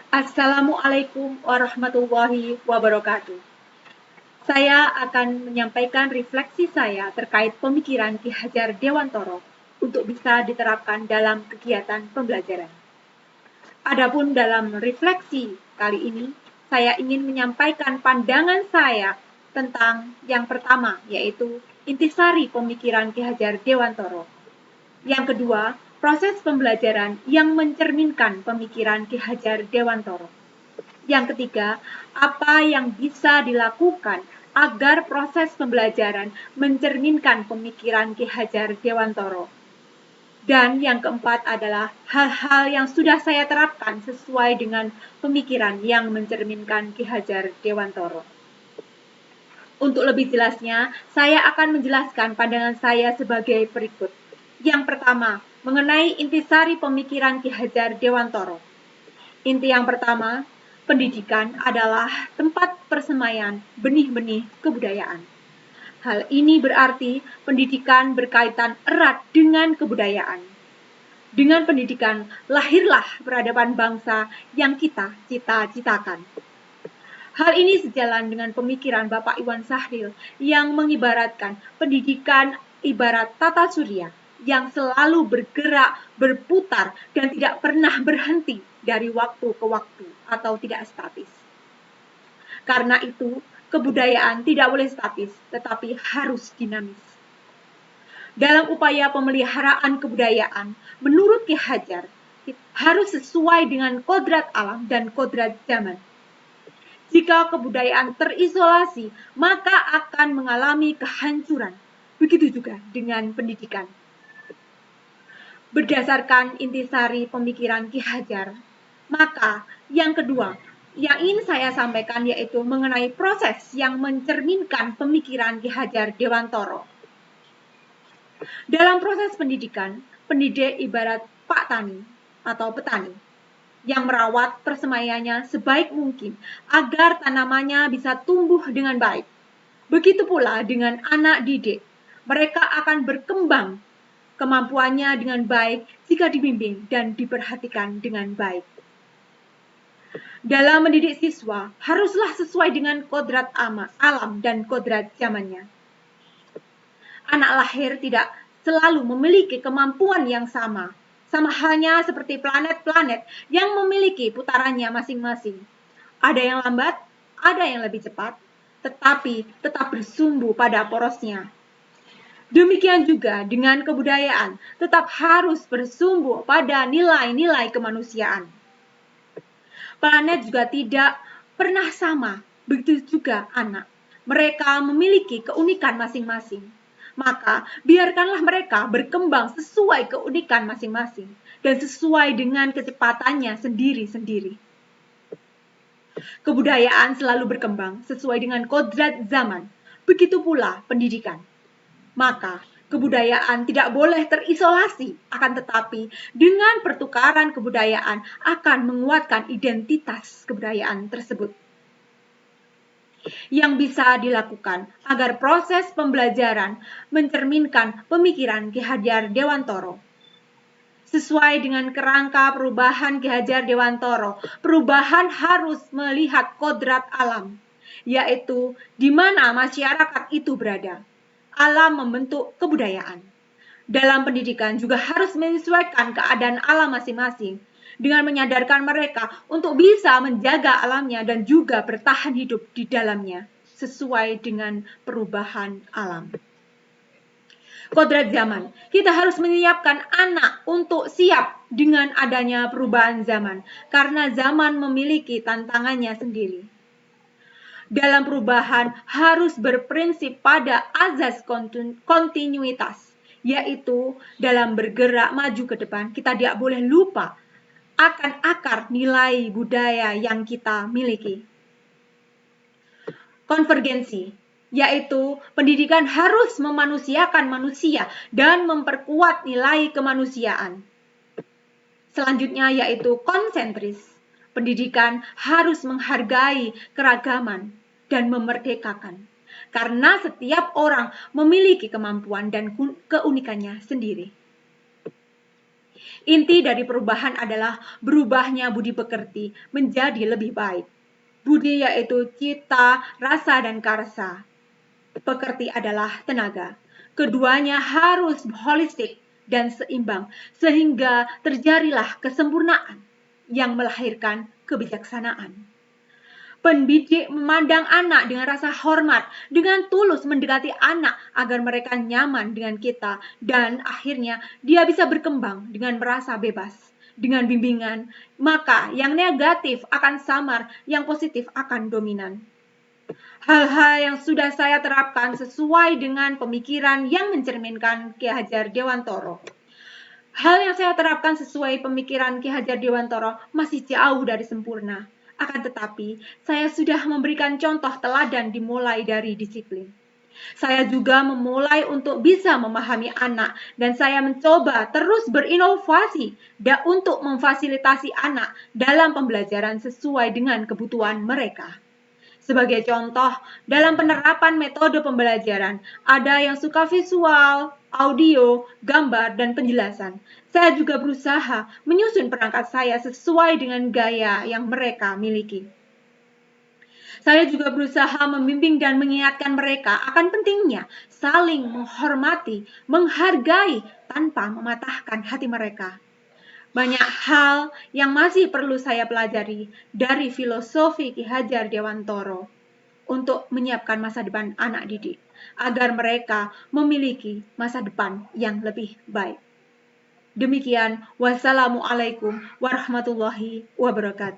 Assalamualaikum warahmatullahi wabarakatuh. Saya akan menyampaikan refleksi saya terkait pemikiran Ki Hajar Dewantoro untuk bisa diterapkan dalam kegiatan pembelajaran. Adapun dalam refleksi kali ini, saya ingin menyampaikan pandangan saya tentang yang pertama, yaitu intisari pemikiran Ki Hajar Dewantoro. Yang kedua, proses pembelajaran yang mencerminkan pemikiran Ki Hajar Dewantoro. Yang ketiga, apa yang bisa dilakukan agar proses pembelajaran mencerminkan pemikiran Ki Hajar Dewantoro. Dan yang keempat adalah hal-hal yang sudah saya terapkan sesuai dengan pemikiran yang mencerminkan Ki Hajar Dewantoro. Untuk lebih jelasnya, saya akan menjelaskan pandangan saya sebagai berikut. Yang pertama, mengenai intisari pemikiran Ki Hajar Dewantoro. Inti yang pertama, pendidikan adalah tempat persemaian benih-benih kebudayaan. Hal ini berarti pendidikan berkaitan erat dengan kebudayaan. Dengan pendidikan, lahirlah peradaban bangsa yang kita cita-citakan. Hal ini sejalan dengan pemikiran Bapak Iwan Sahril yang mengibaratkan pendidikan ibarat tata surya yang selalu bergerak, berputar, dan tidak pernah berhenti dari waktu ke waktu atau tidak statis. Karena itu, kebudayaan tidak boleh statis, tetapi harus dinamis. Dalam upaya pemeliharaan kebudayaan, menurut Ki Hajar, harus sesuai dengan kodrat alam dan kodrat zaman. Jika kebudayaan terisolasi, maka akan mengalami kehancuran. Begitu juga dengan pendidikan. Berdasarkan intisari pemikiran Ki Hajar, maka yang kedua yang ingin saya sampaikan yaitu mengenai proses yang mencerminkan pemikiran Ki Hajar Dewantoro. Dalam proses pendidikan, pendidik ibarat Pak Tani atau petani yang merawat persemaiannya sebaik mungkin agar tanamannya bisa tumbuh dengan baik. Begitu pula dengan anak didik, mereka akan berkembang kemampuannya dengan baik jika dibimbing dan diperhatikan dengan baik. Dalam mendidik siswa, haruslah sesuai dengan kodrat alam dan kodrat zamannya. Anak lahir tidak selalu memiliki kemampuan yang sama halnya seperti planet-planet yang memiliki putarannya masing-masing. Ada yang lambat, ada yang lebih cepat, tetapi tetap bersumbu pada porosnya. Demikian juga dengan kebudayaan, tetap harus bersumbu pada nilai-nilai kemanusiaan. Planet juga tidak pernah sama, begitu juga anak. Mereka memiliki keunikan masing-masing. Maka biarkanlah mereka berkembang sesuai keunikan masing-masing dan sesuai dengan kecepatannya sendiri-sendiri. Kebudayaan selalu berkembang sesuai dengan kodrat zaman. Begitu pula pendidikan. Maka kebudayaan tidak boleh terisolasi, akan tetapi dengan pertukaran kebudayaan akan menguatkan identitas kebudayaan tersebut. Yang bisa dilakukan agar proses pembelajaran mencerminkan pemikiran Ki Hajar Dewantoro. Sesuai dengan kerangka perubahan Ki Hajar Dewantoro, perubahan harus melihat kodrat alam, yaitu di mana masyarakat itu berada. Alam membentuk kebudayaan. Dalam pendidikan juga harus menyesuaikan keadaan alam masing-masing dengan menyadarkan mereka untuk bisa menjaga alamnya dan juga bertahan hidup di dalamnya sesuai dengan perubahan alam. Kodrat zaman, kita harus menyiapkan anak untuk siap dengan adanya perubahan zaman karena zaman memiliki tantangannya sendiri. Dalam perubahan harus berprinsip pada azas kontinuitas, yaitu dalam bergerak maju ke depan kita tidak boleh lupa akan akar nilai budaya yang kita miliki. Konvergensi, yaitu pendidikan harus memanusiakan manusia dan memperkuat nilai kemanusiaan. Selanjutnya yaitu konsentris. Pendidikan harus menghargai keragaman dan memerdekakan. Karena setiap orang memiliki kemampuan dan keunikannya sendiri. Inti dari perubahan adalah berubahnya budi pekerti menjadi lebih baik. Budi yaitu cita, rasa, dan karsa. Pekerti adalah tenaga. Keduanya harus holistik dan seimbang, sehingga terjadilah kesempurnaan yang melahirkan kebijaksanaan. Pendidik memandang anak dengan rasa hormat, dengan tulus mendekati anak agar mereka nyaman dengan kita, dan akhirnya dia bisa berkembang dengan merasa bebas. Dengan bimbingan, maka yang negatif akan samar, yang positif akan dominan. Hal-hal yang sudah saya terapkan sesuai dengan pemikiran yang mencerminkan Ki Hajar Dewantoro. Hal yang saya terapkan sesuai pemikiran Ki Hajar Dewantoro masih jauh dari sempurna. Akan tetapi, saya sudah memberikan contoh teladan dimulai dari disiplin. Saya juga memulai untuk bisa memahami anak, dan saya mencoba terus berinovasi untuk memfasilitasi anak dalam pembelajaran sesuai dengan kebutuhan mereka. Sebagai contoh, dalam penerapan metode pembelajaran, ada yang suka visual, audio, gambar, dan penjelasan. Saya juga berusaha menyusun perangkat saya sesuai dengan gaya yang mereka miliki. Saya juga berusaha membimbing dan mengingatkan mereka akan pentingnya saling menghormati, menghargai tanpa mematahkan hati mereka. Banyak hal yang masih perlu saya pelajari dari filosofi Ki Hajar Dewantoro untuk menyiapkan masa depan anak didik, agar mereka memiliki masa depan yang lebih baik. Demikian, wassalamualaikum warahmatullahi wabarakatuh.